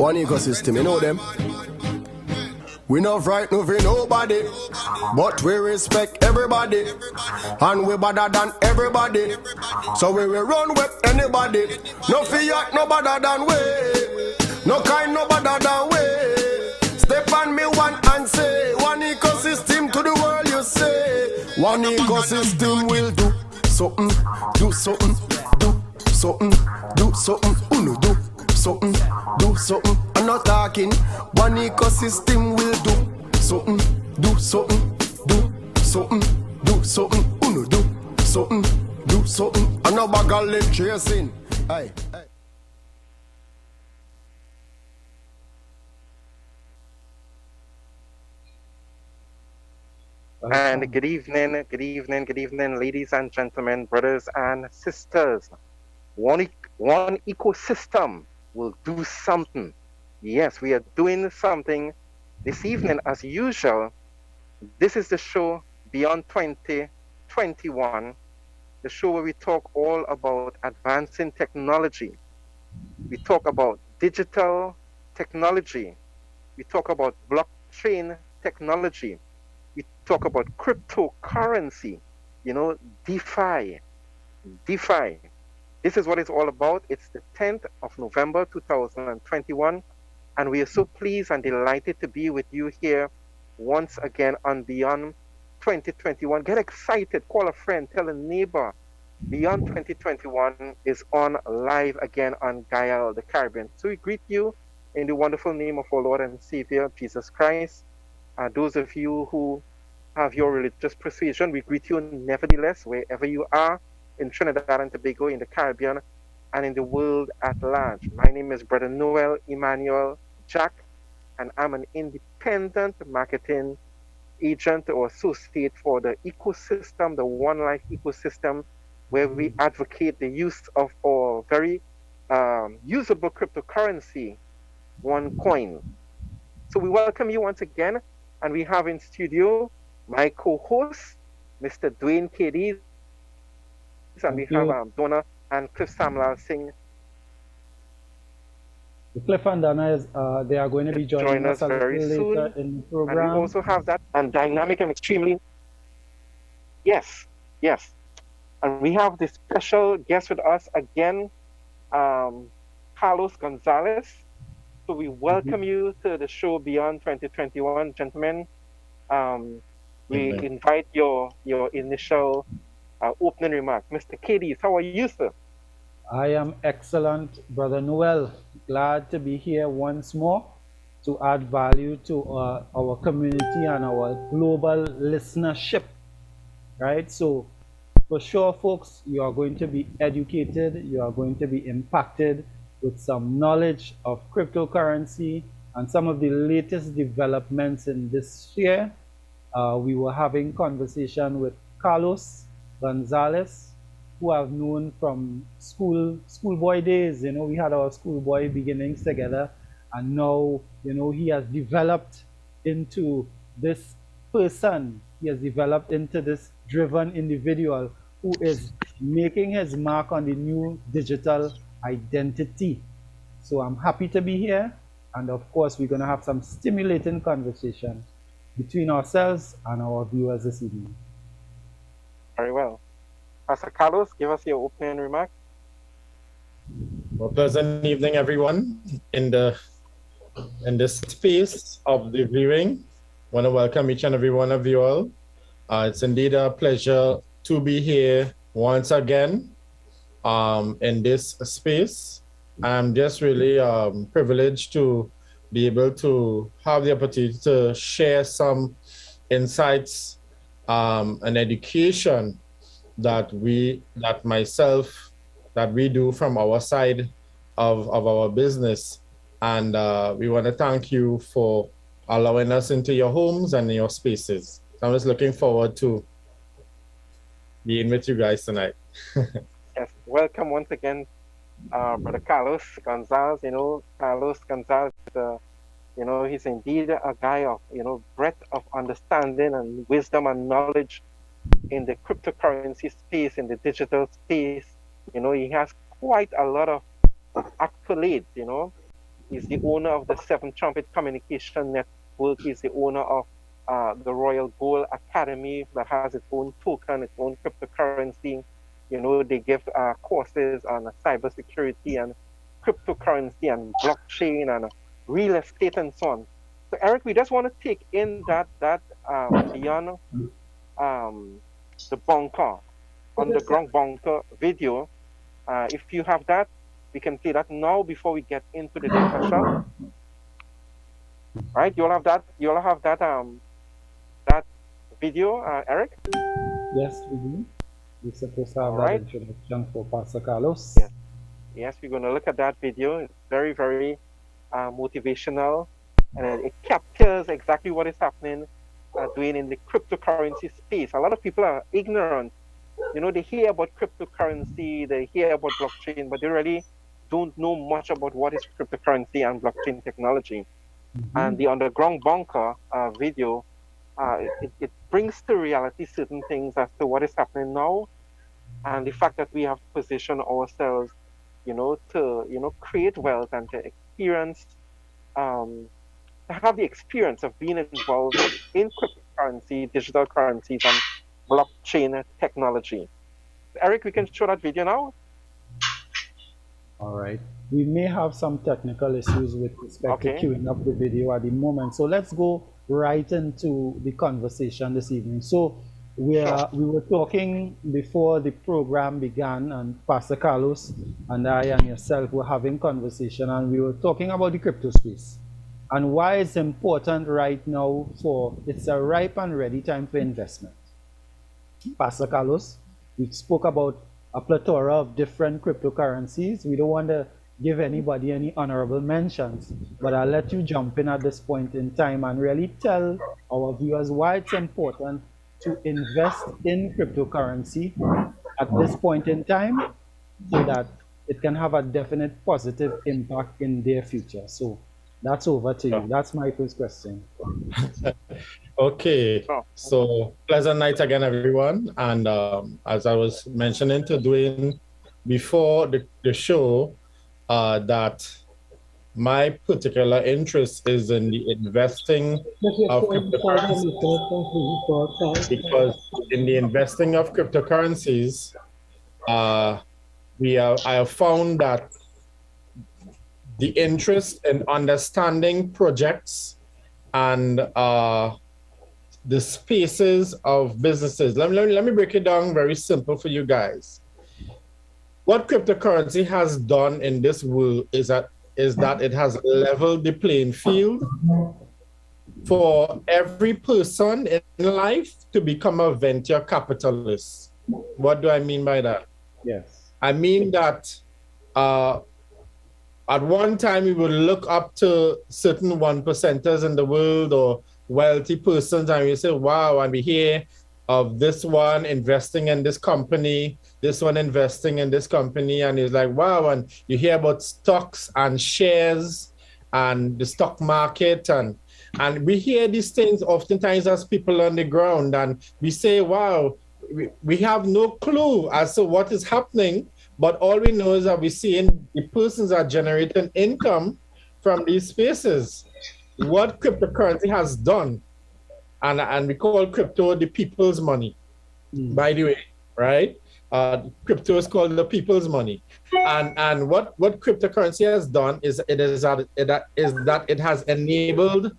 One ecosystem, you know them. We not frightened for nobody, but we respect everybody, and we better than everybody. So we will run with anybody. No fear, no better than we. No kind, no better than we. Step on me one and say, one ecosystem to the world you say. One ecosystem will do something, do something, do something, do something, uno do something, do something. I'm not talking. One ecosystem will do something, do something, do something, do something, uno do something, do something. I'm not bag of lip chasing. Aye. And good evening, ladies and gentlemen, brothers and sisters. One ecosystem will do something. Yes, we are doing something this evening as usual. This is the show Beyond 2021, the show where we talk all about advancing technology. We talk about digital technology. We talk about blockchain technology. We talk about cryptocurrency, DeFi. This is what it's all about. It's the 10th of November, 2021. And we are so pleased and delighted to be with you here once again on Beyond 2021. Get excited, call a friend, tell a neighbor. Beyond 2021 is on live again on Gaia, the Caribbean. So we greet you in the wonderful name of our Lord and Savior, Jesus Christ. Those of you who have your religious persuasion, we greet you nevertheless, wherever you are in Trinidad and Tobago, in the Caribbean, and in the world at large. My name is Brother Noel Emmanuel Jack, and I'm an independent marketing agent or associate for the ecosystem, the One Life ecosystem, where we advocate the use of our very usable cryptocurrency, OneCoin. So we welcome you once again, and we have in studio my co-host, Mr. Dwayne KD, and we have Donna and Cliff Samlal Singh. Cliff and Donna, they are going to be joining us very soon in the program. And we also have that and dynamic and extremely, yes. And we have this special guest with us again, Carlos Gonzalez. So we welcome you to the show Beyond 2021, gentlemen. We invite your initial opening remark. Mr. Cadiz, how are you, sir? I am excellent, Brother Noel. Glad to be here once more to add value to our community and our global listenership, right? So for sure, folks, you are going to be educated, you are going to be impacted with some knowledge of cryptocurrency and some of the latest developments in this sphere. We were having conversation with Carlos Gonzalez, who I've known from schoolboy days. We had our schoolboy beginnings together, and now, he has developed into this person. He has developed into this driven individual who is making his mark on the new digital identity. So I'm happy to be here, and of course, we're going to have some stimulating conversation between ourselves and our viewers this evening. Very well. Pastor Carlos, give us your opening remark. Well, pleasant evening, everyone. In this space of the viewing, I want to welcome each and every one of you all. It's indeed a pleasure to be here once again in this space. I'm just really privileged to be able to have the opportunity to share some insights and education that we do from our side of our business. And we want to thank you for allowing us into your homes and your spaces. So I'm just looking forward to being with you guys tonight. Yes, welcome once again, Brother Carlos Gonzalez. Carlos Gonzalez, he's indeed a guy of, breadth of understanding and wisdom and knowledge in the cryptocurrency space, in the digital space. He has quite a lot of accolades, He's the owner of the Seven Trumpet Communication Network. He's the owner of the Royal Gold Academy that has its own token, its own cryptocurrency. You know, they give courses on cybersecurity and cryptocurrency and blockchain and real estate and so on. So Eric, we just want to take in that beyond the bunker, underground bunker video. If you have that, we can play that now before we get into the data shell. Right? You all have that. You all have that that video, Eric. Yes, we do. We're supposed to have that introduction for Pastor Carlos. Yes. Yes, we're going to look at that video. It's very, very motivational, and it captures exactly what is happening, doing in the cryptocurrency space. A lot of people are ignorant. You know, they hear about cryptocurrency, they hear about blockchain, but they really don't know much about what is cryptocurrency and blockchain technology. And the underground bunker video, it brings to reality certain things as to what is happening now, and the fact that we have to position ourselves, you know, to create wealth and to experience, to have the experience of being involved in cryptocurrency, digital currencies, and blockchain technology. Eric, we can show that video now. All right. We may have some technical issues with respect to queuing up the video at the moment. So let's go right into the conversation this evening. So we were talking before the program began, and Pastor Carlos and I and yourself were having conversation, and we were talking about the crypto space and why it's important right now. It's a ripe and ready time for investment. Pastor Carlos, we spoke about a plethora of different cryptocurrencies. We don't want to give anybody any honorable mentions, but I'll let you jump in at this point in time and really tell our viewers why it's important to invest in cryptocurrency at this point in time, so that it can have a definite positive impact in their future. So that's over to you. That's my first question. Okay, so pleasant night again, everyone. And as I was mentioning to Dwayne before the show, that my particular interest is in the investing of cryptocurrencies, because in the investing of cryptocurrencies, I have found that the interest in understanding projects and the spaces of businesses. Let me break it down very simple for you guys. What cryptocurrency has done in this world is that it has leveled the playing field for every person in life to become a venture capitalist. What do I mean by that? Yes. I mean that at one time we would look up to certain 1%ers in the world or wealthy persons, and we say, wow, and we hear of this one investing in this company, this one investing in this company, and it's like, wow, and you hear about stocks and shares and the stock market, and we hear these things oftentimes as people on the ground, and we say, wow, we have no clue as to what is happening, but all we know is that we're seeing the persons are generating income from these spaces. What cryptocurrency has done, and we call crypto the people's money, by the way, right? Crypto is called the people's money. And what cryptocurrency has done is that it has enabled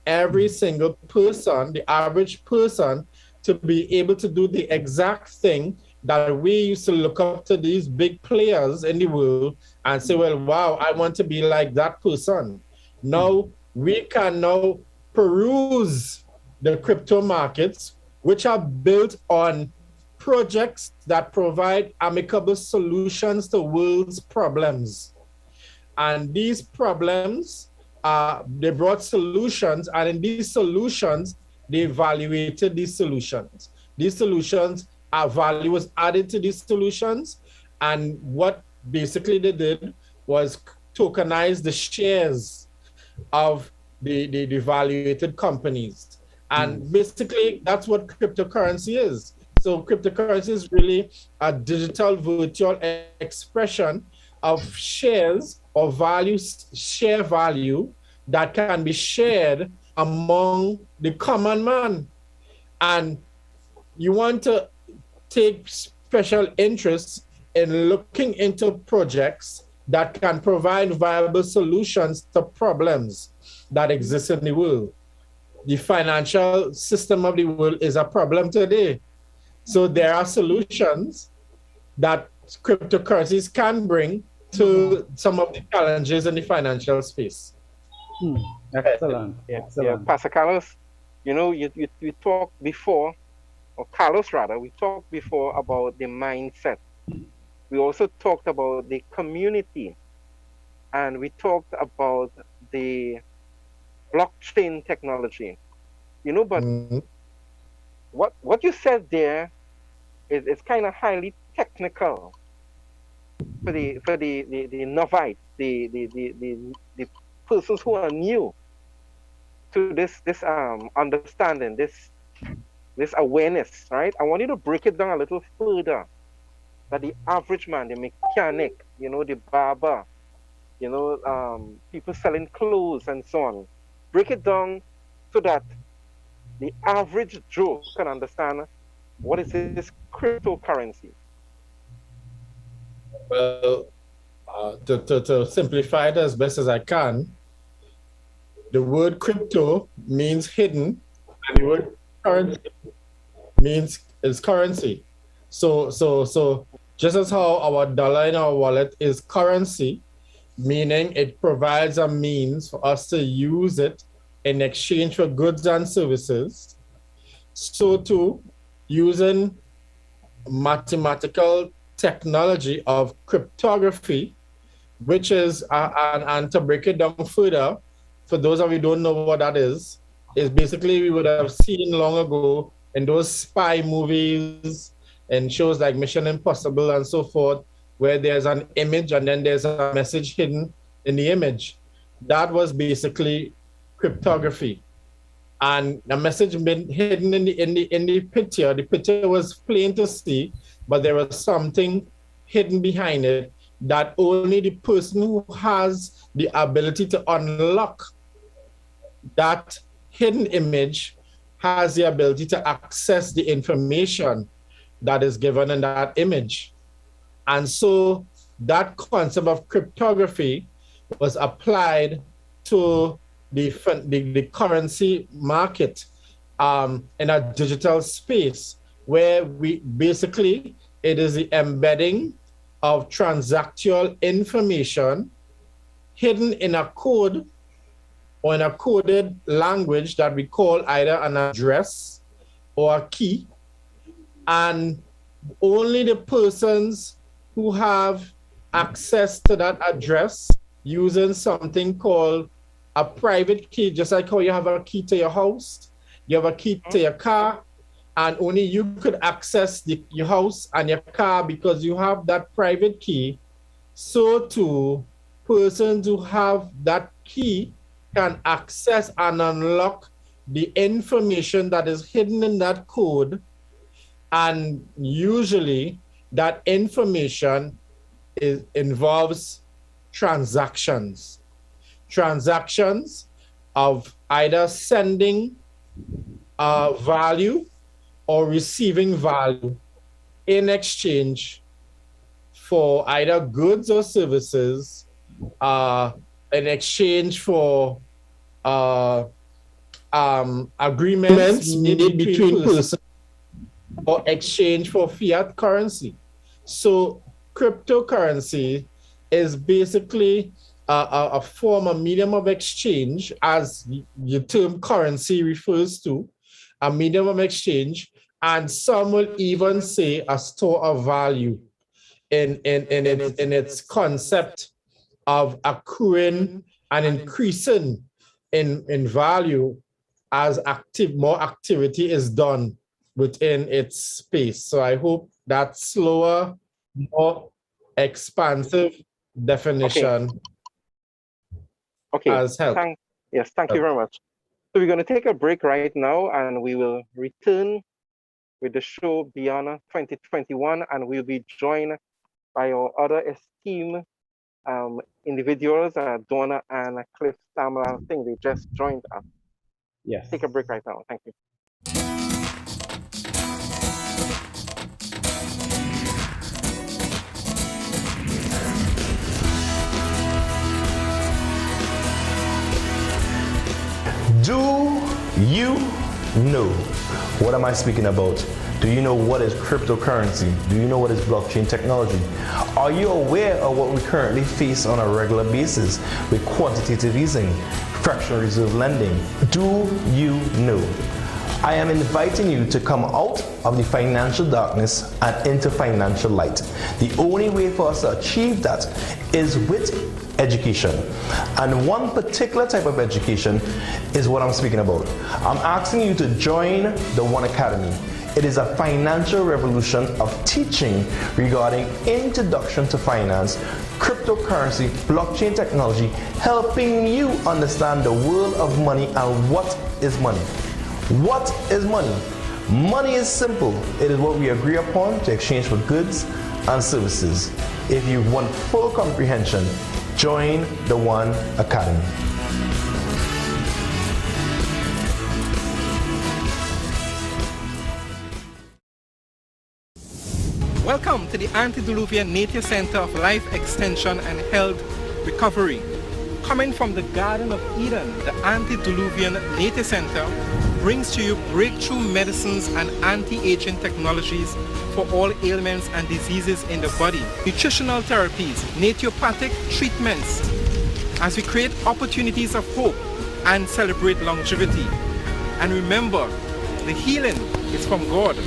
every single person, the average person, to be able to do the exact thing that we used to look up to these big players in the world and say, well, wow, I want to be like that person. Now, we can now peruse the crypto markets, which are built on projects that provide amicable solutions to world's problems. And these problems, they brought solutions, and in these solutions, they evaluated these solutions. These solutions, value was added to these solutions, and what basically they did was tokenize the shares of the evaluated companies. And basically, that's what cryptocurrency is. So cryptocurrency is really a digital virtual expression of shares or share value that can be shared among the common man. And you want to take special interest in looking into projects that can provide viable solutions to problems that exist in the world. The financial system of the world is a problem today. So there are solutions that cryptocurrencies can bring to some of the challenges in the financial space. Excellent. Yeah, Excellent. Pastor Carlos, you know, you talked before, or Carlos rather, we talked before about the mindset. We also talked about the community, and we talked about the blockchain technology. You know, but what you said there is kind of highly technical for the novice, the persons who are new to this understanding, this awareness, right? I want you to break it down a little further. That the average man, the mechanic, you know, the barber, you know, people selling clothes and so on, break it down so that the average Joe can understand what is this cryptocurrency. Well, to simplify it as best as I can, the word crypto means hidden, and the word currency means is currency. So just as how our dollar in our wallet is currency, meaning it provides a means for us to use it in exchange for goods and services, so too, using mathematical technology of cryptography, which is, and to break it down further, for those of you who don't know what that is basically we would have seen long ago in those spy movies and shows like Mission Impossible and so forth, where there's an image and then there's a message hidden in the image. That was basically cryptography. And the message been hidden in the picture. The picture was plain to see, but there was something hidden behind it that only the person who has the ability to unlock that hidden image has the ability to access the information that is given in that image. And so that concept of cryptography was applied to the currency market in a digital space, where we basically, it is the embedding of transactional information hidden in a code or in a coded language that we call either an address or a key. And only the persons who have access to that address using something called a private key, just like how you have a key to your house, you have a key to your car, and only you could access your house and your car because you have that private key. So too, persons who have that key can access and unlock the information that is hidden in that code. And usually that information involves transactions of either sending value or receiving value in exchange for either goods or services, in exchange for agreements made between persons, or exchange for fiat currency. So cryptocurrency is basically a form, a medium of exchange, as the term currency refers to, a medium of exchange, and some will even say a store of value in its concept of accruing and increasing in value as more activity is done within its space. So I hope that slower, more expansive definition has helped. Thank you very much. So we're going to take a break right now, and we will return with the show Beyond 2021, and we'll be joined by our other esteemed individuals, Donna and Cliff Stamler Singh. They just joined us. Yes. Take a break right now. Thank you. Do you know? What am I speaking about? Do you know what is cryptocurrency? Do you know what is blockchain technology? Are you aware of what we currently face on a regular basis with quantitative easing, fractional reserve lending? Do you know? I am inviting you to come out of the financial darkness and into financial light. The only way for us to achieve that is with education. And one particular type of education is what I'm speaking about. I'm asking you to join the One Academy. It is a financial revolution of teaching regarding introduction to finance, cryptocurrency, blockchain technology, helping you understand the world of money and what is money. What is money? Money is simple. It is what we agree upon to exchange for goods and services. If you want full comprehension, join the One Academy. Welcome to the Antediluvian Nature Center of Life Extension and Health Recovery. Coming from the Garden of Eden, the Antediluvian Nature Center brings to you breakthrough medicines and anti-aging technologies for all ailments and diseases in the body, nutritional therapies, naturopathic treatments, as we create opportunities of hope and celebrate longevity. And remember, the healing is from God.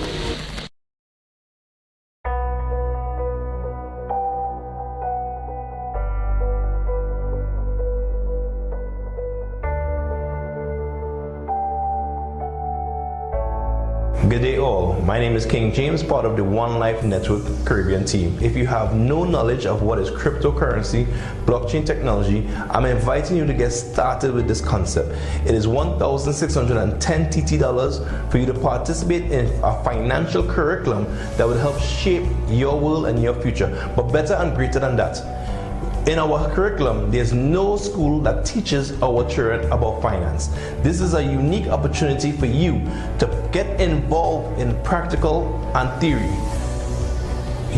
Good day all, my name is King James, part of the One Life Network Caribbean team. If you have no knowledge of what is cryptocurrency, blockchain technology, I'm inviting you to get started with this concept. It is $1,610 TT for you to participate in a financial curriculum that will help shape your world and your future, but better and greater than that. In our curriculum, there's no school that teaches our children about finance. This is a unique opportunity for you to get involved in practical and theory.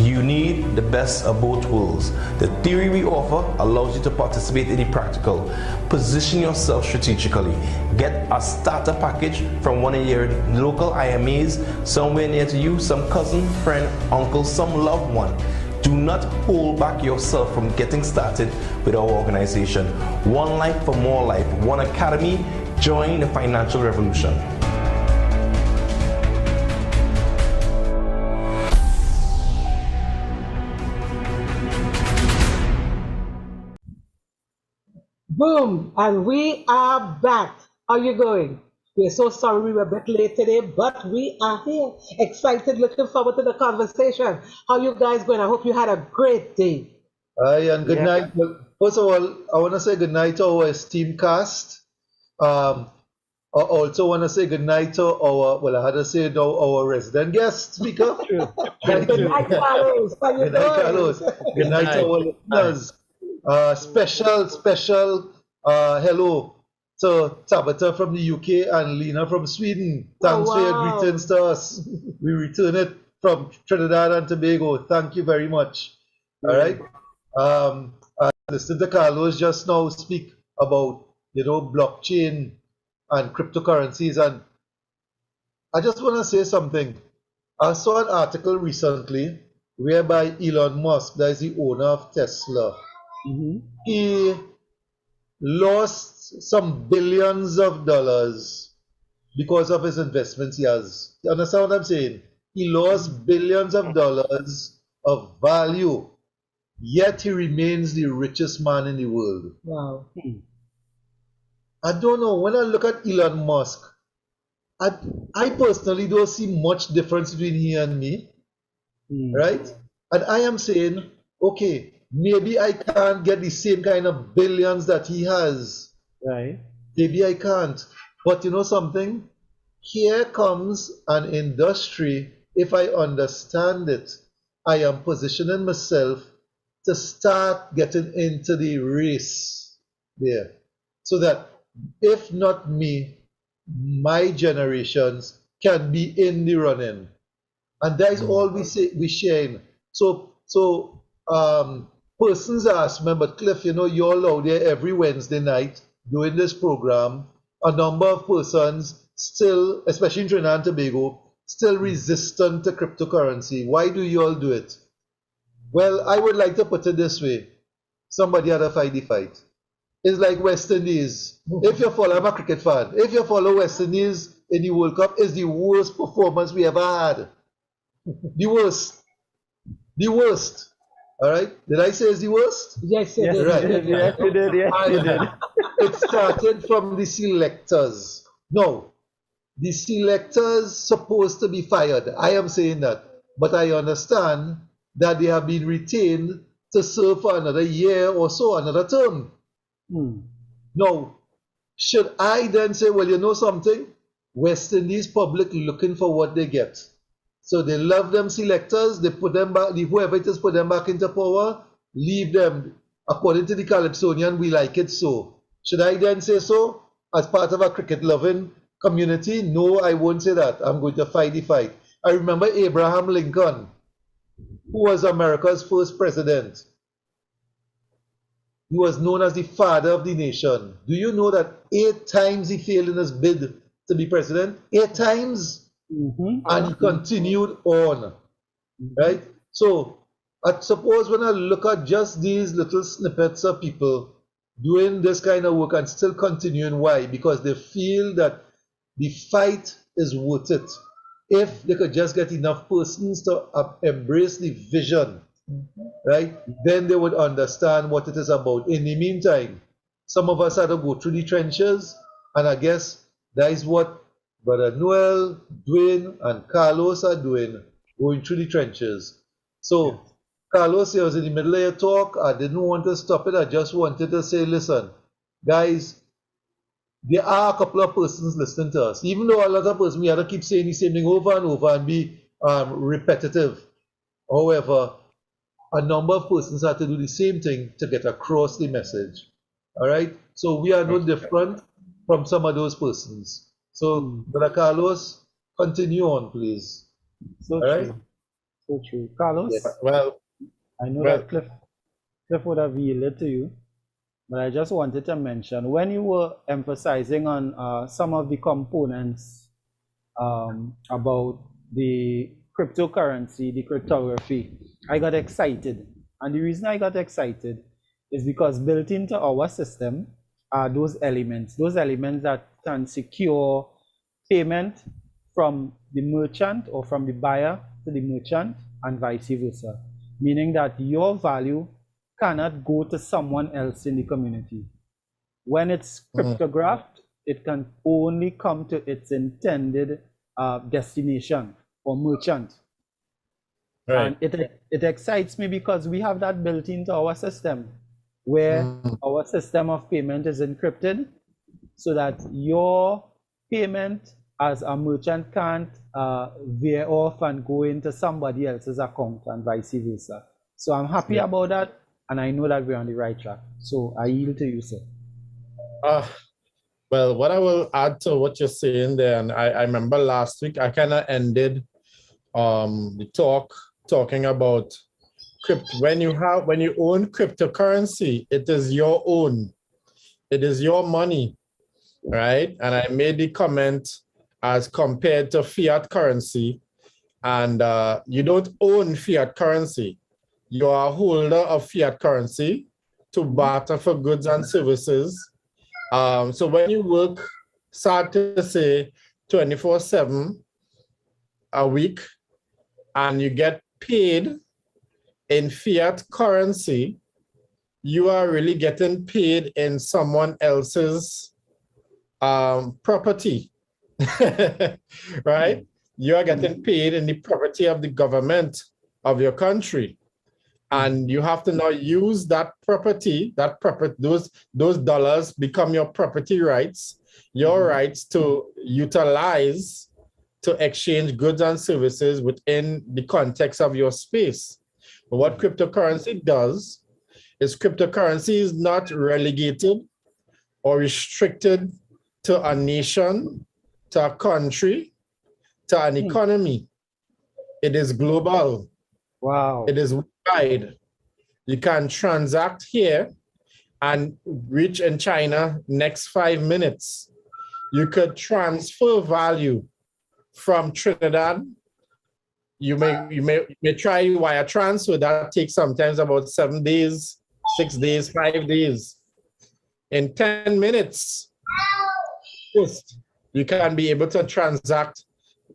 You need the best of both worlds. The theory we offer allows you to participate in the practical. Position yourself strategically. Get a starter package from one of your local IMAs somewhere near to you, some cousin, friend, uncle, some loved one. Do not hold back yourself from getting started with our organization. One Life for More Life, One Academy. Join the financial revolution. Boom, and we are back. How are you going? We're so sorry we were a bit late today, but we are here. Excited, looking forward to the conversation. How you guys going? I hope you had a great day. Hi, and good night. Well, first of all, I want to say good night to our esteemed cast. I also want to say good night to our, well, I had to say no, our resident guest speaker. Good night, Carlos. How you Good night, doing? Carlos. Good night to our listeners. Special hello to Tabitha from the UK and Lena from Sweden. Thanks for your greetings to us. We return it from Trinidad and Tobago. Thank you very much. All right. Listen to Carlos just now speak about, blockchain and cryptocurrencies, and I just want to say something. I saw an article recently whereby Elon Musk, that is the owner of Tesla, he lost some billions of dollars because of his investments he has. You understand what I'm saying? He lost billions of dollars of value, yet he remains the richest man in the world. Wow. I don't know. When I look at Elon Musk, I personally don't see much difference between he and me, right? And I am saying, okay, maybe I can't get the same kind of billions that he has. Right. Maybe I can't. But you know something? Here comes an industry, if I understand it, I am positioning myself to start getting into the race there. So that if not me, my generations can be in the running. And that is all we sharing. So persons ask me, but Cliff, you're all out there every Wednesday night doing this program. A number of persons still, especially in Trinidad and Tobago, still resistant to cryptocurrency. Why do you all do it? Well, I would like to put it this way. Somebody had to fight the fight. It's like West Indies. If you follow, I'm a cricket fan. If you follow West Indies in the World Cup, it's the worst performance we ever had. The worst. The worst. All right? Did I say it's the worst? Yes, you did. Right. Yes, you did. Yes, you did. It started from the selectors. No, the selectors supposed to be fired. I am saying that. But I understand that they have been retained to serve for another year or so, another term. Now, should I then say, well, you know something? West Indies public looking for what they get. So they love them selectors, they put them back, whoever it is put them back into power, leave them. According to the Calypsonian, we like it so. Should I then say so? As part of a cricket-loving community? No, I won't say that. I'm going to fight the fight. I remember Abraham Lincoln, who was America's first president. He was known as the father of the nation. Do you know that 8 times he failed in his bid to be president? 8 times? And he continued on, right? So I suppose when I look at just these little snippets of people doing this kind of work and still continuing, why? Because they feel that the fight is worth it. If they could just get enough persons to embrace the vision, right, then they would understand what it is about. In the meantime, some of us had to go through the trenches, and I guess that is what Brother Noel, Dwayne, and Carlos are doing, going through the trenches. So, Carlos, I was in the middle of your talk. I didn't want to stop it. I just wanted to say, listen, guys, there are a couple of persons listening to us. Even though a lot of persons, we have to keep saying the same thing over and over and be repetitive. However, a number of persons have to do the same thing to get across the message. All right? So, we are no different from some of those persons. So, Brother Carlos, continue on, please. So All true. right? So true. Carlos, Yes. Well, I know that Cliff would have yielded to you, but I just wanted to mention, when you were emphasizing on some of the components about the cryptocurrency, the cryptography, I got excited. And the reason I got excited is because built into our system are those elements that can secure payment from the merchant or from the buyer to the merchant and vice versa. Meaning that your value cannot go to someone else in the community. When it's cryptographed, it can only come to its intended destination or merchant. right. And it excites me because we have that built into our system, where our system of payment is encrypted, so that your payment as a merchant can't veer off and go into somebody else's account and vice versa. So I'm happy about that, and I know that we're on the right track. So I yield to you, sir. Well, what I will add to what you're saying there, and I remember last week I kind of ended the talk talking about when you own cryptocurrency, it is your own. It is your money, right? And I made the comment as compared to fiat currency, and you don't own fiat currency. You are a holder of fiat currency to barter for goods and services. So when you work, start to say 24/7 a week, and you get paid in fiat currency, you are really getting paid in someone else's property, right? You are getting paid in the property of the government of your country. And you have to now use that property, those dollars become your property rights, your rights to utilize, to exchange goods and services within the context of your space. But what cryptocurrency does is cryptocurrency is not relegated or restricted to a nation, to a country, to an economy. It is global. Wow. It is wide. You can transact here and reach in China next 5 minutes. You could transfer value from Trinidad. You may try wire transfer. That takes sometimes about 7 days, 6 days, 5 days. In 10 minutes, you can be able to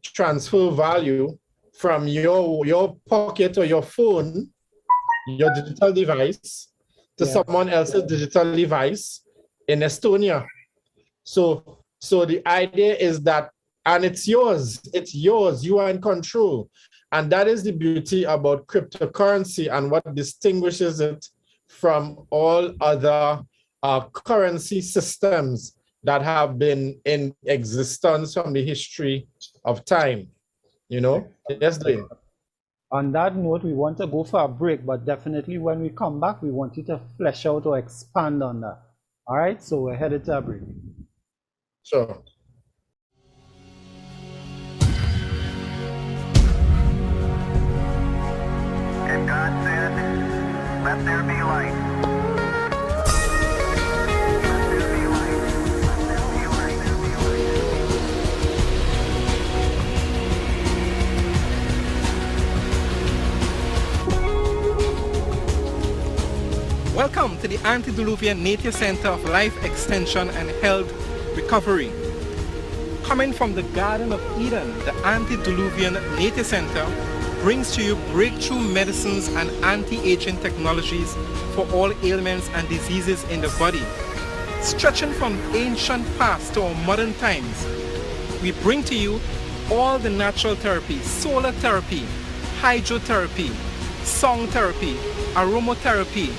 transfer value from your pocket or your phone, your digital device, to someone else's digital device in Estonia. So the idea is that, and it's yours, you are in control. And that is the beauty about cryptocurrency and what distinguishes it from all other currency systems that have been in existence from the history of time. You know? Yes, Dwayne. On that note, we want to go for a break, but definitely when we come back, we want you to flesh out or expand on that. All right, so we're headed to a break. Sure. And God said, let there be light. Let there be light. Let there be light. Let there be light. Welcome to the Antediluvian Nature Center of Life Extension and Health Recovery. Coming from the Garden of Eden, the Antediluvian Nature Center brings to you breakthrough medicines and anti-aging technologies for all ailments and diseases in the body. Stretching from ancient past to our modern times, we bring to you all the natural therapies: solar therapy, hydrotherapy, song therapy, aromatherapy,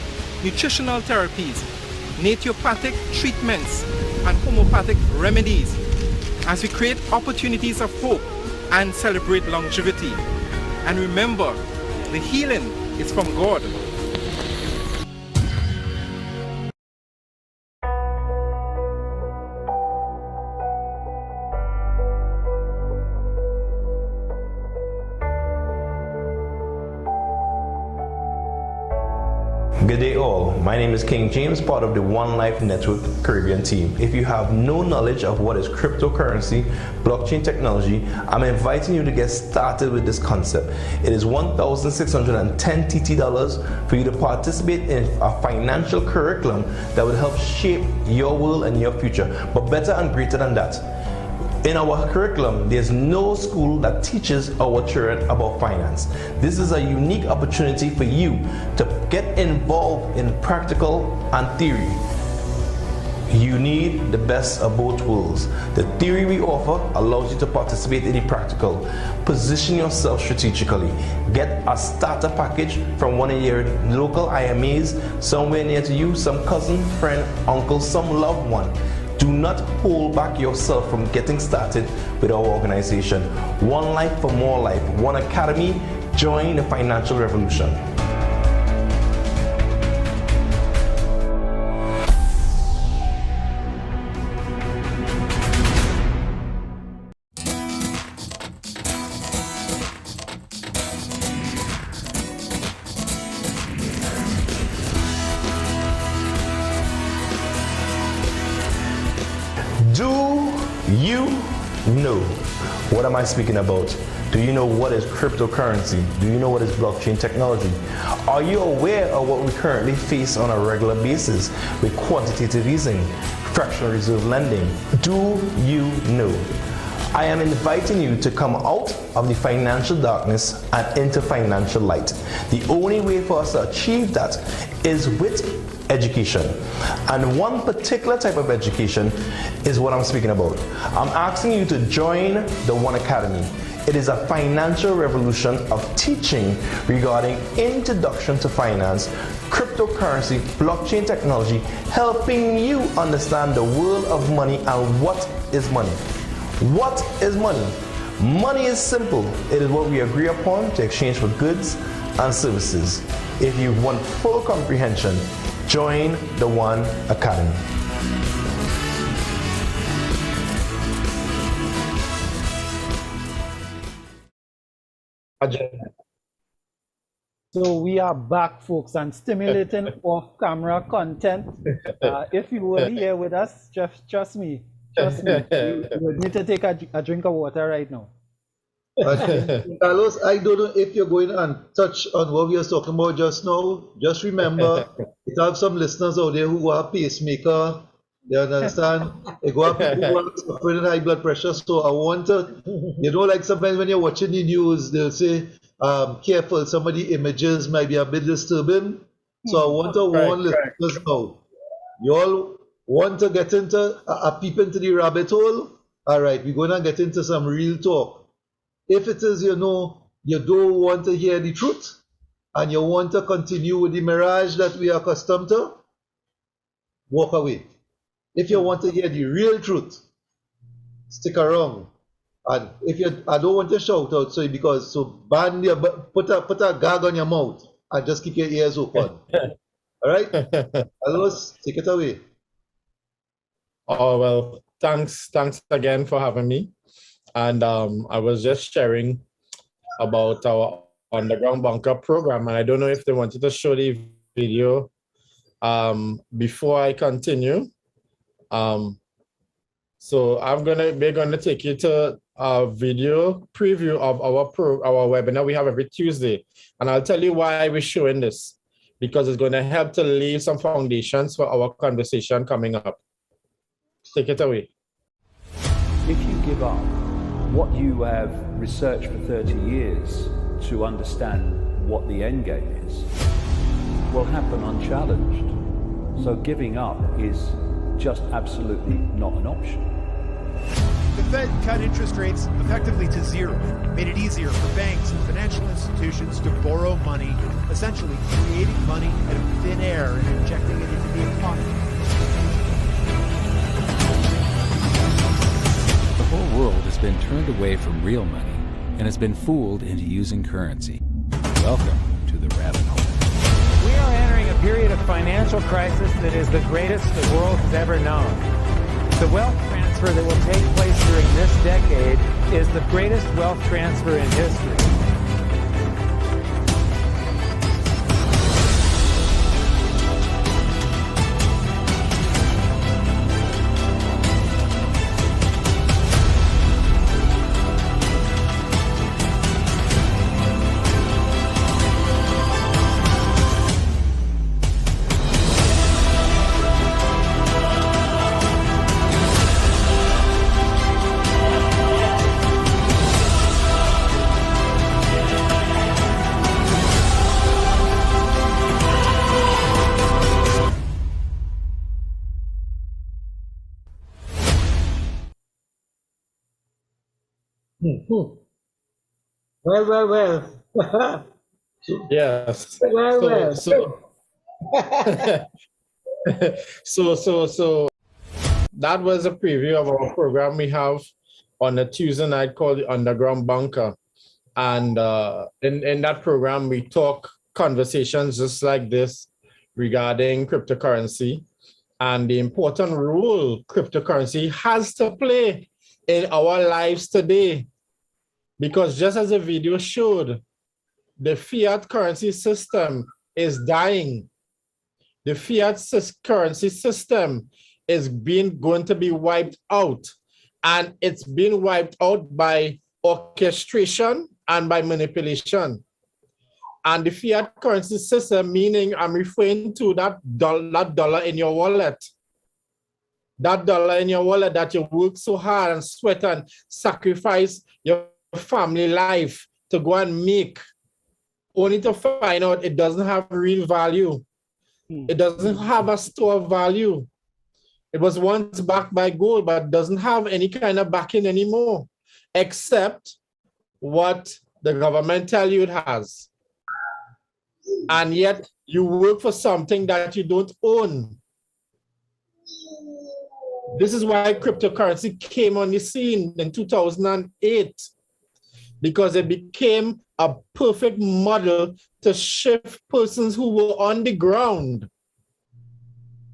nutritional therapies, naturopathic treatments, and homeopathic remedies, as we create opportunities of hope and celebrate longevity. And remember, the healing is from God. Good day all, my name is King James, part of the One Life Network Caribbean team. If you have no knowledge of what is cryptocurrency, blockchain technology, I'm inviting you to get started with this concept. It is $1,610 TT for you to participate in a financial curriculum that would help shape your world and your future. But better and greater than that, in our curriculum, there's no school that teaches our children about finance. This is a unique opportunity for you to get involved in practical and theory. You need the best of both worlds. The theory we offer allows you to participate in the practical. Position yourself strategically. Get a starter package from one of your local IMAs somewhere near to you, some cousin, friend, uncle, some loved one. Do not hold back yourself from getting started with our organization. One Life for More Life, One Academy. Join the financial revolution. Do you know? What am I speaking about? Do you know what is cryptocurrency? Do you know what is blockchain technology? Are you aware of what we currently face on a regular basis with quantitative easing, fractional reserve lending? Do you know? I am inviting you to come out of the financial darkness and into financial light. The only way for us to achieve that is with education. And one particular type of education is what I'm speaking about. I'm asking you to join the One Academy. It is a financial revolution of teaching regarding introduction to finance, cryptocurrency, blockchain technology, helping you understand the world of money and what is money. What is money? Money is simple. It is what we agree upon to exchange for goods, and services. If you want full comprehension, join the One Academy. So we are back, folks, and stimulating off-camera content. If you were here with us, trust me, you would need to take a drink of water right now. Carlos, I don't know if you're going to touch on what we were talking about just now. Just remember, we have some listeners out there who have pacemaker. You understand? They go have people who are suffering high blood pressure. So I want to, like sometimes when you're watching the news, they'll say, careful, some of the images might be a bit disturbing. So I want to warn listeners now. You all want to get into a peep into the rabbit hole? All right, we're going to get into some real talk. If it is, you don't want to hear the truth and you want to continue with the mirage that we are accustomed to, walk away. If you want to hear the real truth, stick around. And if I don't want to shout out, put a gag on your mouth and just keep your ears open. All right? Carlos, take it away. Oh, well, thanks again for having me. And I was just sharing about our underground bunker program, and I don't know if they wanted to show the video before I continue. So we're gonna take you to a video preview of our webinar we have every Tuesday, and I'll tell you why we're showing this, because it's going to help to lay some foundations for our conversation coming up. Take it away. If you give up what you have researched for 30 years to understand what the end game is, will happen unchallenged. So giving up is just absolutely not an option. The Fed cut interest rates effectively to zero, made it easier for banks and financial institutions to borrow money, essentially creating money out of thin air and injecting it into the economy. The whole world has been turned away from real money and has been fooled into using currency. Welcome to the rabbit hole. We are entering a period of financial crisis that is the greatest the world has ever known. The wealth transfer that will take place during this decade is the greatest wealth transfer in history. Well. Yes. Well. So that was a preview of our program we have on a Tuesday night called the Underground Bunker. And in that program, we talk conversations just like this regarding cryptocurrency and the important role cryptocurrency has to play in our lives today. Because just as the video showed, the fiat currency system is dying. The fiat currency system is going to be wiped out. And it's been wiped out by orchestration and by manipulation. And the fiat currency system, meaning I'm referring to that dollar in your wallet. That dollar in your wallet that you work so hard and sweat and sacrifice your family life to go and make, only to find out it doesn't have real value. It doesn't have a store of value. It was once backed by gold, but doesn't have any kind of backing anymore, except what the government tell you it has. And yet you work for something that you don't own. This is why cryptocurrency came on the scene in 2008, because it became a perfect model to shift persons who were on the ground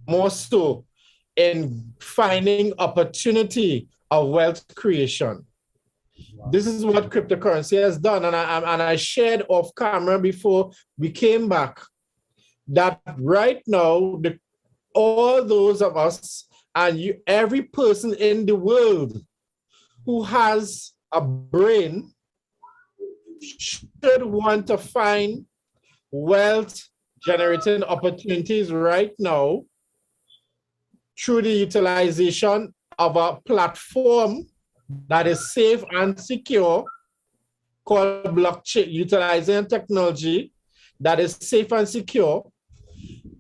more so in finding opportunity of wealth creation. This is what cryptocurrency has done. And I shared off camera before we came back that right now, all those of us and every person in the world who has a brain should want to find wealth generating opportunities right now through the utilization of a platform that is safe and secure called blockchain, utilizing technology that is safe and secure,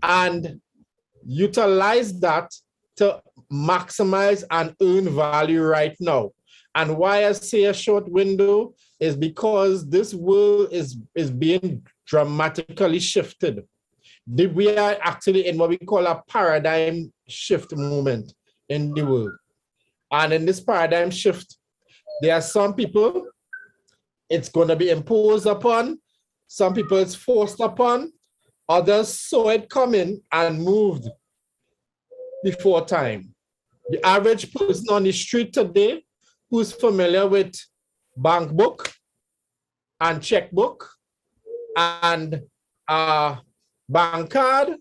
and utilize that to maximize and earn value right now. And why I say a short window is because this world is being dramatically shifted. We are actually in what we call a paradigm shift moment in the world. And in this paradigm shift, there are some people it's going to be imposed upon, some people it's forced upon, others saw it coming and moved before time. The average person on the street today who's familiar with bank book and checkbook and bank card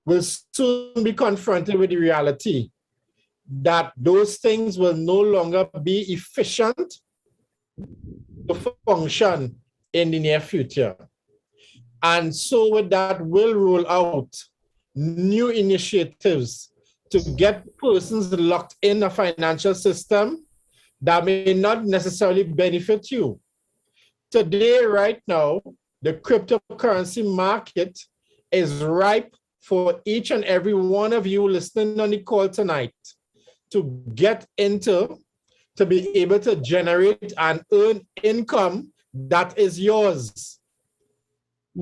will soon be confronted with the reality that those things will no longer be efficient to function in the near future. And so with that, we'll roll out new initiatives to get persons locked in a financial system that may not necessarily benefit you. Today, right now, the cryptocurrency market is ripe for each and every one of you listening on the call tonight to get into, to be able to generate and earn income that is yours.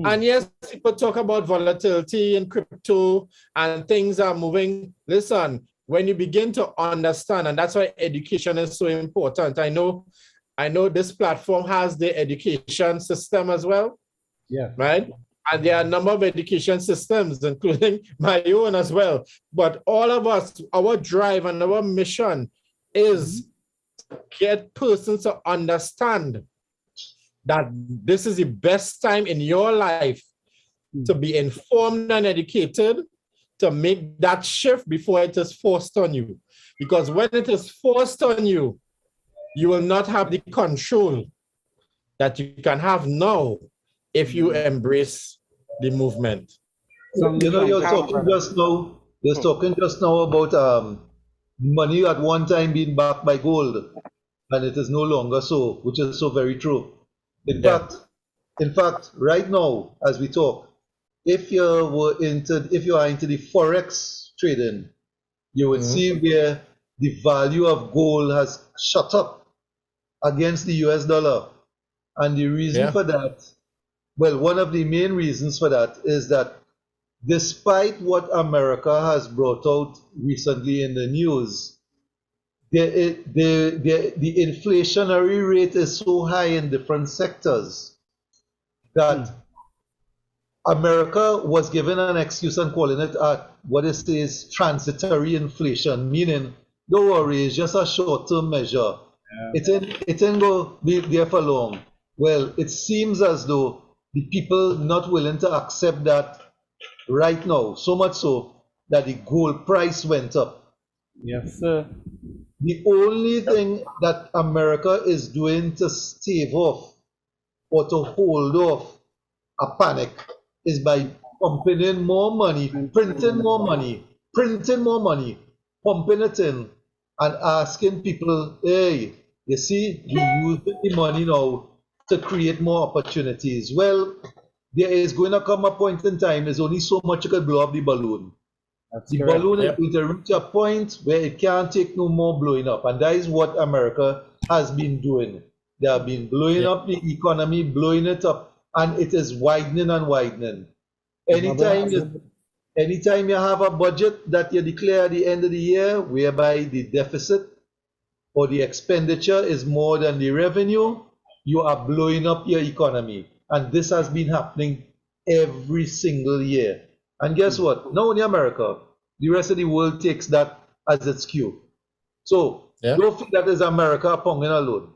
And yes, people talk about volatility in crypto and things are moving. Listen, when you begin to understand, and that's why education is so important. I know this platform has the education system as well. Yeah. Right? And there are a number of education systems, including my own as well. But all of us, our drive and our mission is to get persons to understand that this is the best time in your life to be informed and educated, to make that shift before it is forced on you. Because when it is forced on you, you will not have the control that you can have now if you embrace the movement. You know, you're talking just now about money at one time being backed by gold, and it is no longer so, which is so very true. In fact, right now, as we talk, if you are into the forex trading, you would see where the value of gold has shot up against the US dollar. And the reason for that, well, one of the main reasons for that is that despite what America has brought out recently in the news, the inflationary rate is so high in different sectors that America was given an excuse and calling it what it says transitory inflation, meaning don't worry, it's just a short-term measure. It ain't go be there for long. Well, it seems as though the people not willing to accept that right now, so much so that the gold price went up. Yes, sir. The only thing that America is doing to stave off or to hold off a panic is by pumping in more money, printing more money, pumping it in, and asking people, hey, you see, you use the money now to create more opportunities. Well, there is going to come a point in time, there's only so much you can blow up the balloon. That's the correct. balloon is going to reach a point where it can't take no more blowing up. And that is what America has been doing. They have been blowing up the economy, blowing it up, and it is widening and widening. Anytime you have a budget that you declare at the end of the year, whereby the deficit or the expenditure is more than the revenue, you are blowing up your economy. And this has been happening every single year. And guess what? Not only America, the rest of the world takes that as its cue. So don't think that is America ponging alone.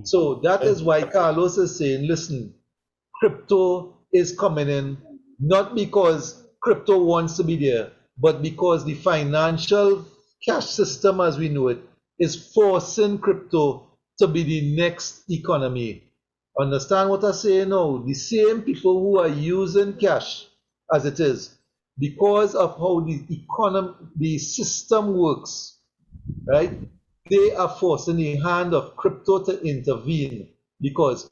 So that is why Carlos is saying, listen, crypto is coming in, not because crypto wants to be there, but because the financial cash system as we know it is forcing crypto to be the next economy. Understand what I say now? The same people who are using cash as it is, because of how the system works, right? They are forcing the hand of crypto to intervene, because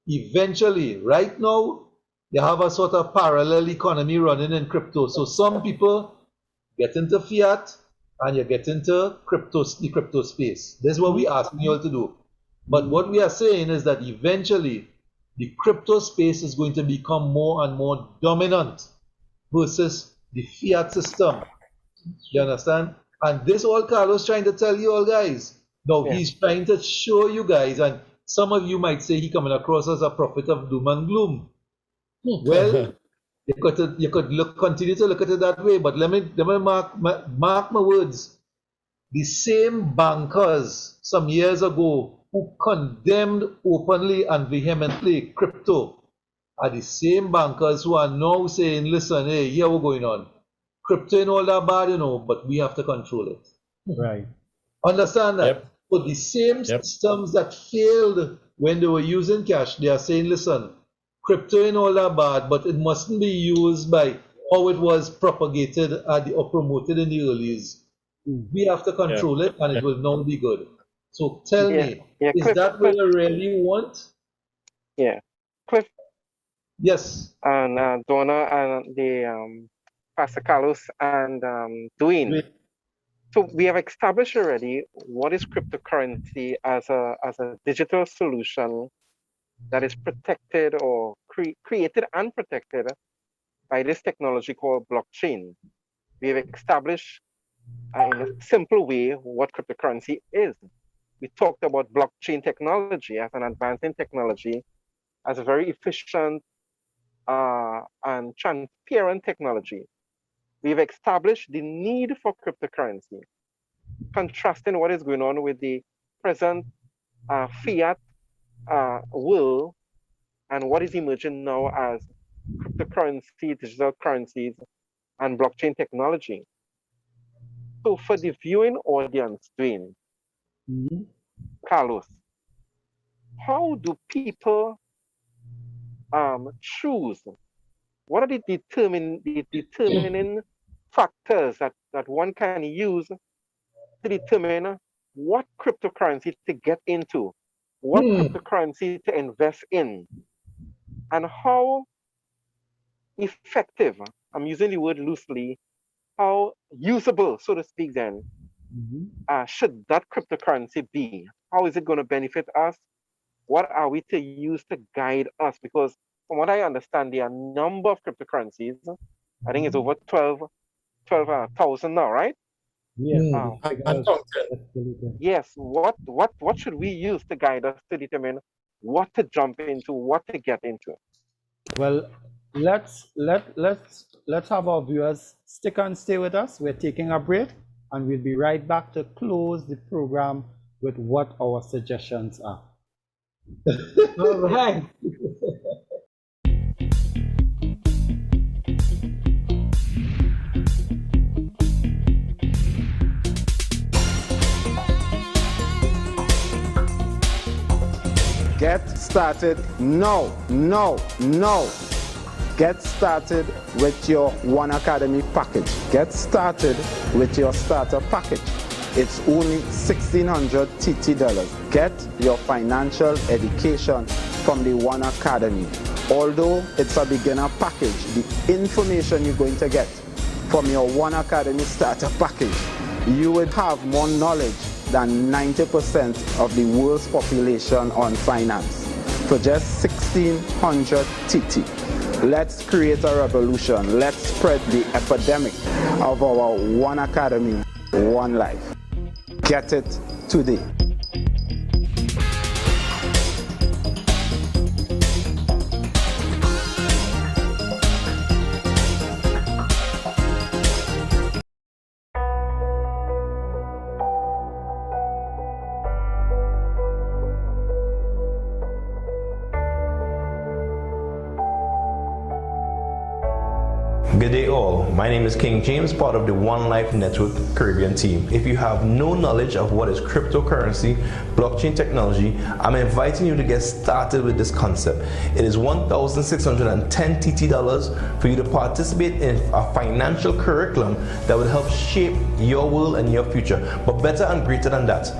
eventually, right now, you have a sort of parallel economy running in crypto. So some people get into fiat and you get into the crypto space. This is what we're asking you all to do. But what we are saying is that eventually the crypto space is going to become more and more dominant versus the fiat system. You understand? And this all Carlos trying to tell you all guys. Now he's trying to show you guys, and some of you might say he coming across as a prophet of doom and gloom. Well, you could continue to look at it that way, but let me mark my words. The same bankers some years ago who condemned openly and vehemently crypto are the same bankers who are now saying, listen, hey, here what's going on. Crypto ain't all that bad, you know, but we have to control it. Right. Understand that? But the same systems that failed when they were using cash, they are saying, listen, crypto ain't all that bad, but it mustn't be used by how it was propagated or promoted in the earlies. We have to control it, and it will not be good. So tell me, is that what you really want? Yeah. Cliff. Yes. And Donna and the Pastor Carlos and Dwayne. So we have established already what is cryptocurrency as a digital solution that is protected or created and protected by this technology called blockchain. We have established in a simple way what cryptocurrency is. We talked about blockchain technology as an advancing technology, as a very efficient and transparent technology. We've established the need for cryptocurrency, contrasting what is going on with the present fiat world and what is emerging now as cryptocurrency, digital currencies, and blockchain technology. So for the viewing audience, Dwayne, Carlos, how do people choose? What are the determining factors that one can use to determine what cryptocurrency to get into, what cryptocurrency to invest in, and how effective, I'm using the word loosely, how usable, so to speak, then, should that cryptocurrency be? How is it going to benefit us? What are we to use to guide us? Because from what I understand, there are a number of cryptocurrencies. I think it's over 12,000 now, right? Yeah. Yes. What should we use to guide us to determine what to jump into, what to get into? Well, let's have our viewers stick and stay with us. We're taking a break, and we'll be right back to close the program with what our suggestions are. All right. Get started now. Get started with your One Academy package. Get started with your starter package. It's only $1,600 TT. Get your financial education from the One Academy. Although it's a beginner package, the information you're going to get from your One Academy starter package, you would have more knowledge than 90% of the world's population on finance for just $1,600 TT. Let's create a revolution. Let's spread the epidemic of our One Academy, One Life. Get it today. Good day all, my name is King James, part of the One Life Network Caribbean team. If you have no knowledge of what is cryptocurrency, blockchain technology, I'm inviting you to get started with this concept. It is $1,610 TT for you to participate in a financial curriculum that will help shape your world and your future. But better and greater than that,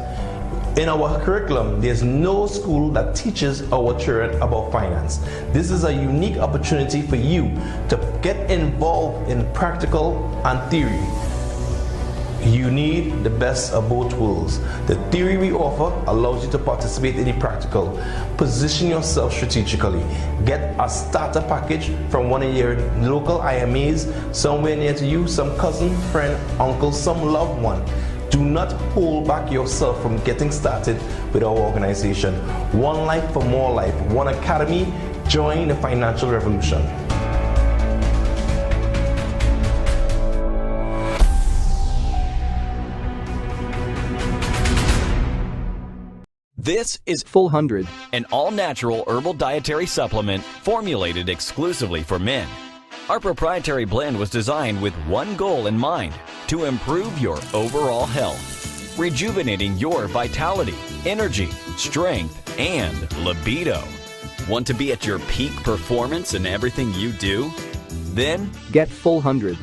in our curriculum, there's no school that teaches our children about finance. This is a unique opportunity for you to get involved in practical and theory. You need the best of both worlds. The theory we offer allows you to participate in the practical. Position yourself strategically. Get a starter package from one of your local IMAs somewhere near to you, some cousin, friend, uncle, some loved one. Do not hold back yourself from getting started with our organization. One life for more life. One academy. Join the financial revolution. This is Full 100, an all-natural herbal dietary supplement formulated exclusively for men. Our proprietary blend was designed with one goal in mind: to improve your overall health, rejuvenating your vitality, energy, strength, and libido. Want to be at your peak performance in everything you do? Then get Full 100.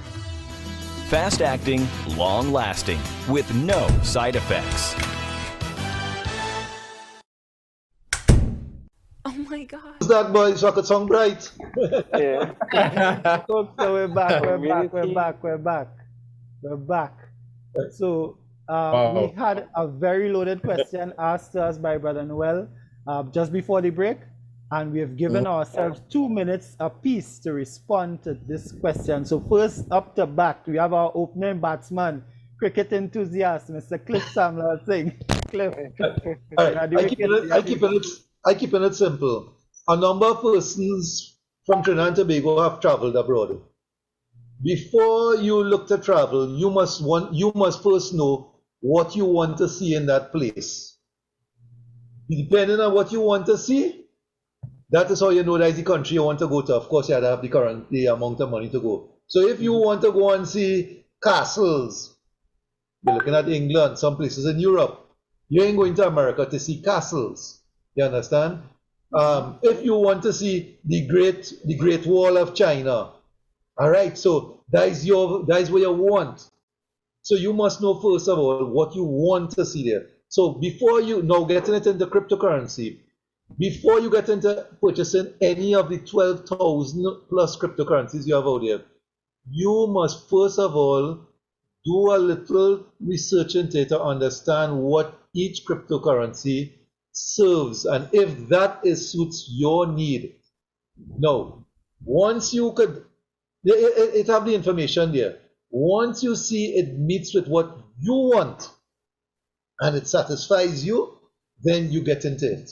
Fast-acting, long-lasting, with no side effects. Oh my God. Who's that boy? So I could song bright. Yeah. So we're back. So we had a very loaded question asked to us by Brother Noel just before the break, and we have given ourselves 2 minutes apiece to respond to this question. So first up to bat, we have our opening batsman, cricket enthusiast, Mr. Cliff Samler Singh. Cliff. All right. I keep it simple. A number of persons from Trinidad and Tobago have traveled abroad. Before you look to travel, you must first know what you want to see in that place. Depending on what you want to see, that is how you know that is the country you want to go to. Of course, you have to have the amount of money to go. So if you want to go and see castles, you're looking at England, some places in Europe. You ain't going to America to see castles. You understand? If you want to see the Great Wall of China, all right. So that is what you want. So you must know first of all what you want to see there. So before you now getting it into cryptocurrency, before you get into purchasing any of the 12,000 plus cryptocurrencies you have out there, you must first of all do a little research into it to understand what each cryptocurrency serves and if that suits your need. Now, once you could, it have the information there. Once you see it meets with what you want and it satisfies you, then you get into it.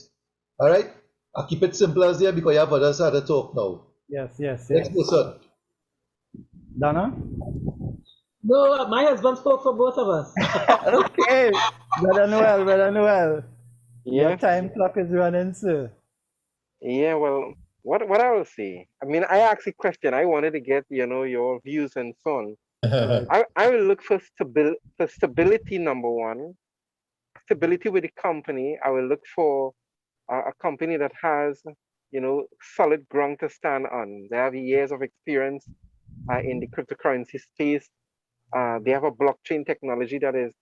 All right? I'll keep it simple as there because you have others how to talk now. Yes. Let's go, son. Donna? No, my husband spoke for both of us. Okay. Brother Noel. Yes. Your time clock is running, sir. Yeah, well, what I will say, I mean, I asked a question. I wanted to get, your views and so on. I will look for stability, number one. Stability with the company. I will look for a company that has, solid ground to stand on. They have years of experience in the cryptocurrency space. They have a blockchain technology that is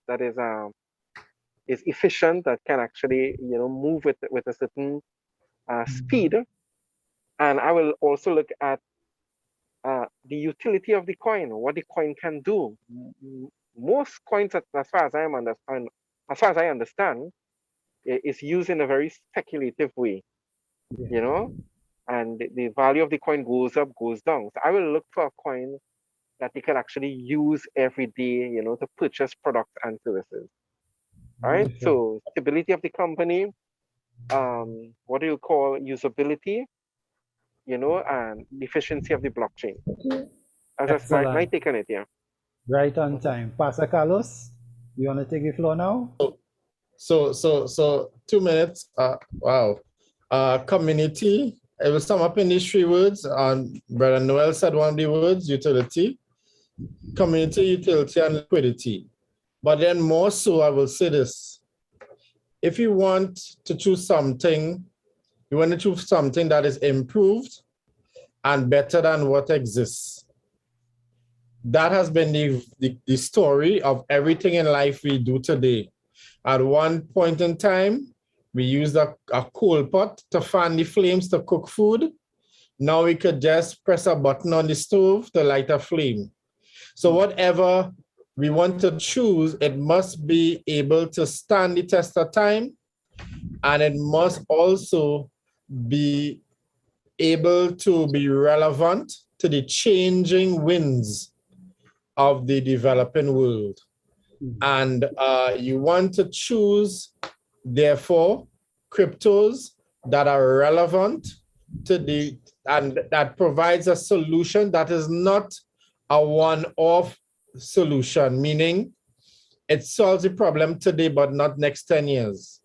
efficient, that can actually move with a certain speed. And I will also look at the utility of the coin, what the coin can do. Most coins, as far as I understand, is used in a very speculative way, and the value of the coin goes up, goes down. So I will look for a coin that they can actually use every day, to purchase products and services. All right. So stability of the company, what do you call usability, and efficiency of the blockchain. That's my take on it. Yeah. Right on time. Pastor Carlos, you want to take the floor now? So 2 minutes. Wow. Community it will sum up in these three words. Brother Noel said one of the words: utility, community, utility, and liquidity. But then more so, I will say this: if you want to choose something, you want to choose something that is improved and better than what exists. That has been the story of everything in life we do today. At one point in time, we used a coal pot to fan the flames to cook food. Now we could just press a button on the stove to light a flame. So whatever we want to choose, it must be able to stand the test of time, and it must also be able to be relevant to the changing winds of the developing world. And you want to choose, therefore, cryptos that are relevant to and that provides a solution that is not a one-off solution, meaning it solves the problem today, but not next 10 years.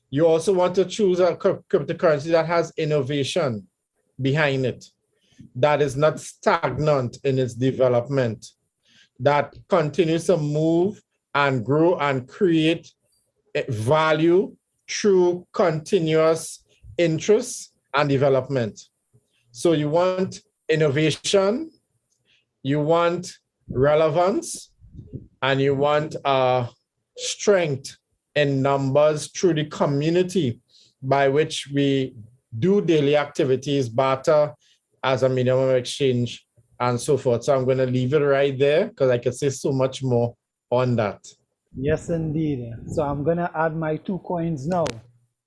You also want to choose a cryptocurrency that has innovation behind it, that is not stagnant in its development, that continues to move and grow and create value through continuous interest and development. So you want innovation, you want relevance, and you want strength in numbers through the community by which we do daily activities, barter as a medium of exchange, and so forth. So I'm going to leave it right there because I could say so much more on that. Yes, indeed. So I'm going to add my 2 coins now.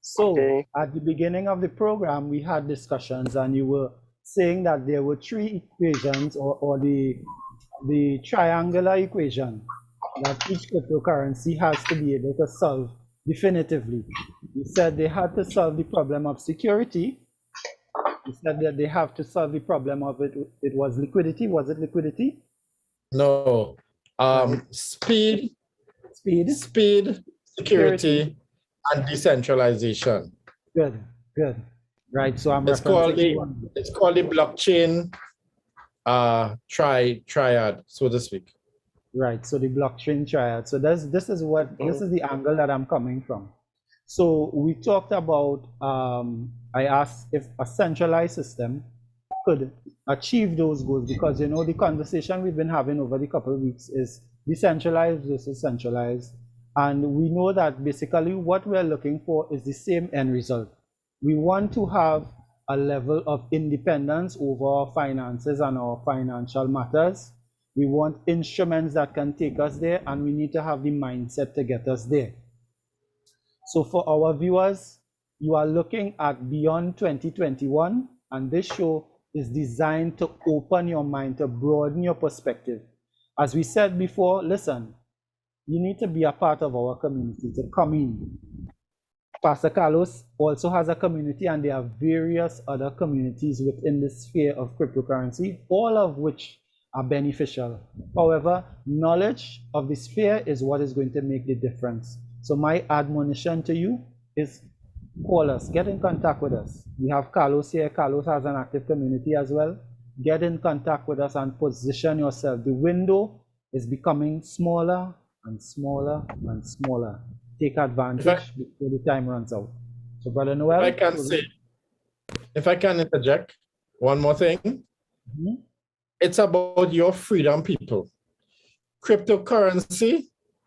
So at the beginning of the program, we had discussions, and you were saying that there were 3 equations or the triangular equation that each cryptocurrency has to be able to solve definitively. You said they had to solve the problem of security. You said that they have to solve the problem of it was liquidity. Was it liquidity? No. Speed, security, and decentralization. Good. Right. So I'm it's called the blockchain triad, so to speak. Right. So the blockchain triad. So this is the angle that I'm coming from. So we talked about, I asked if a centralized system could achieve those goals, because the conversation we've been having over the couple of weeks is decentralized versus centralized. And we know that basically what we're looking for is the same end result. We want to have a level of independence over our finances and our financial matters. We want instruments that can take us there, and we need to have the mindset to get us there. So for our viewers, you are looking at beyond 2021, and this show is designed to open your mind, to broaden your perspective. As we said before, listen, you need to be a part of our community, to come in. Pastor Carlos also has a community, and there are various other communities within the sphere of cryptocurrency, all of which are beneficial. However, knowledge of the sphere is what is going to make the difference. So my admonition to you is call us, get in contact with us. We have Carlos here. Carlos has an active community as well. Get in contact with us and position yourself. The window is becoming smaller and smaller and smaller. Take advantage before the time runs out. So Brother Noel. If I can interject one more thing. Mm-hmm. It's about your freedom, people. Cryptocurrency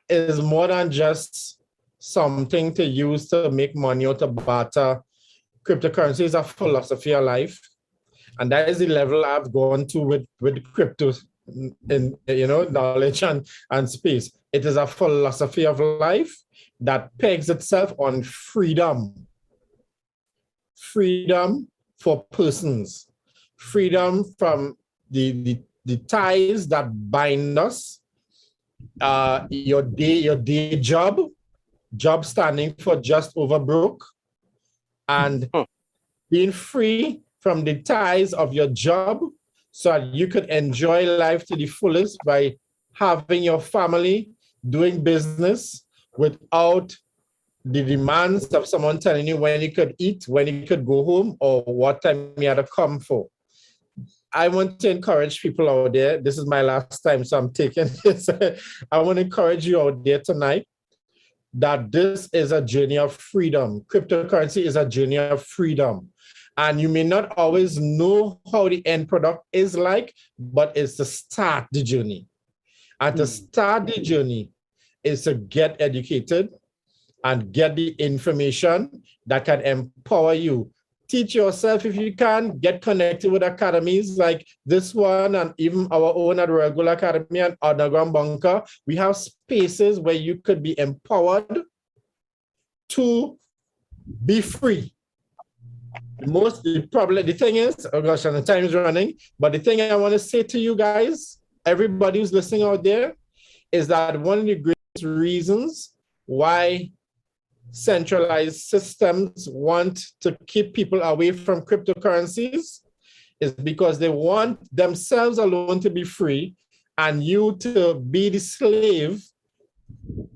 is more than just something to use to make money or to barter. Cryptocurrency is a philosophy of life. And that is the level I've gone to with crypto in knowledge and space. It is a philosophy of life that pegs itself on freedom. Freedom for persons. Freedom from the ties that bind us, your day job standing for just over broke, and being free from the ties of your job so that you could enjoy life to the fullest by having your family, doing business without the demands of someone telling you when you could eat, when you could go home, or what time you had to come for. I want to encourage people out there. This is my last time, so I'm taking this. I want to encourage you out there tonight that this is a journey of freedom. Cryptocurrency is a journey of freedom. And you may not always know how the end product is like, but it's to start the journey. And to start the journey is to get educated and get the information that can empower you. Teach yourself if you can, get connected with academies like this one and even our own at Regular Academy and Underground Bunker. We have spaces where you could be empowered to be free. The thing is, oh gosh, and the time is running, but the thing I want to say to you guys, everybody who's listening out there, is that one of the greatest reasons why centralized systems want to keep people away from cryptocurrencies is because they want themselves alone to be free and you to be the slave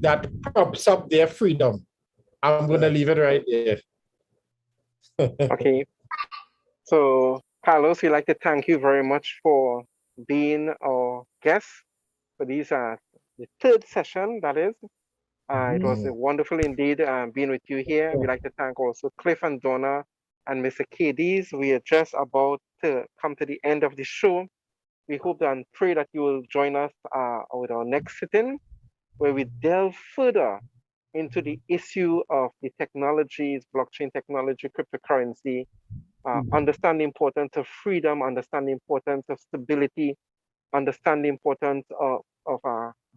that props up their freedom. I'm going to leave it right there. Okay. So, Carlos, we'd like to thank you very much for being our guest for these, the third session, that is. It was wonderful indeed being with you here. We'd like to thank also Cliff and Donna and Mr. Cadiz. We are just about to come to the end of the show. We hope and pray that you will join us with our next sit-in, where we delve further into the issue of the technologies, blockchain technology, cryptocurrency, understand the importance of freedom, understand the importance of stability, understand the importance of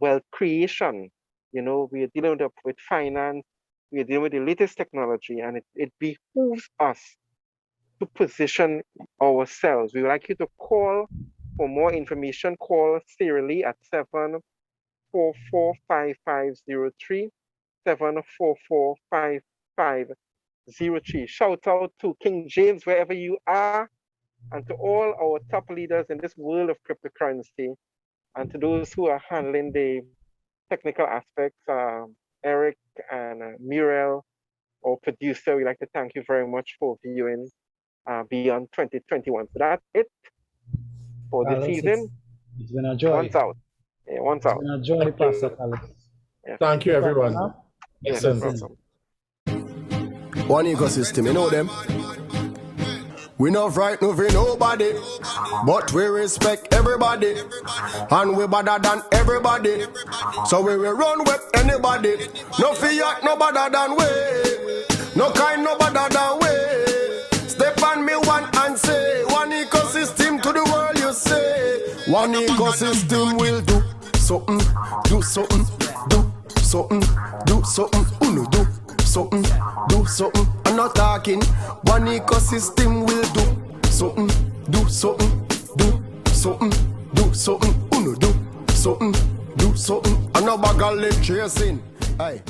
wealth creation. You know, we are dealing with finance, we are dealing with the latest technology, and it behooves us to position ourselves. We would like you to call for more information. Call serially at 744-5503, 744-5503. Shout out to King James wherever you are, and to all our top leaders in this world of cryptocurrency, and to those who are handling the technical aspects, Eric and Muriel, our producer. We'd like to thank you very much for viewing Beyond 2021. So that's it for this season. It's been a joy. Once out. Yeah, once out. It's been a joy, Pastor Carlos. Yeah. Thank you, everyone. Yes, One ecosystem, you know them. We not frightened of nobody, but we respect everybody, and we better than everybody. So we will run with anybody. No fear, no better than we. No kind, no better than we. Step on me one and say, one ecosystem to the world you say. One ecosystem will do something, do something, do something, do something, uno do something, do something. I'm not talking. One ecosystem will do something, do something, do something, do something, uno do something, do something. I'm not bag of chasing. Aye.